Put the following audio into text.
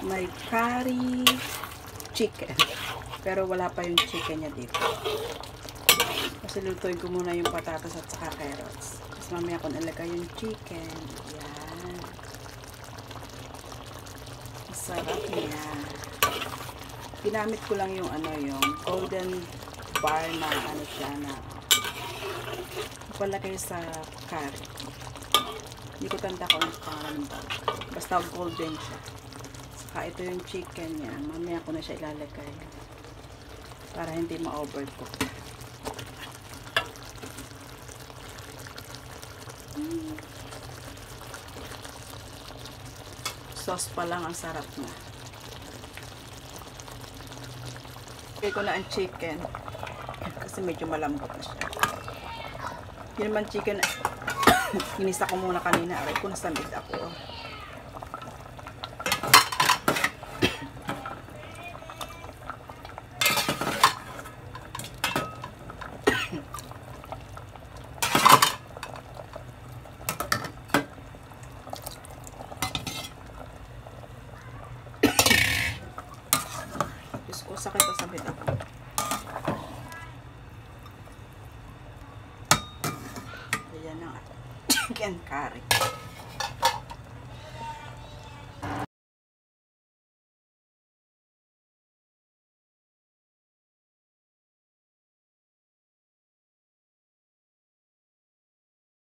may curry chicken. Pero wala pa yung chicken niya dito. Kasi lutuin ko muna yung patatas at saka carrots. Tapos mamaya ko nilagay yung chicken. Yan. Masarap niya. Ginamit ko lang yung yung golden bar na siya na palagay sa curry. Hindi ko tanda kung ano pangalan ba. Basta golden siya. Saka ito yung chicken niya. Mamaya ko na siya ilalagay. Para hindi ma-overcook. Sauce pa lang ang sarap na. Lagay ko na ang chicken. Kasi medyo malambot na siya. Yun naman chicken. Hinisa ko muna kanina. Aray ko, nasamid ako. Diyos ko, sakit na samid ako. Ayan na nga. Chicken curry.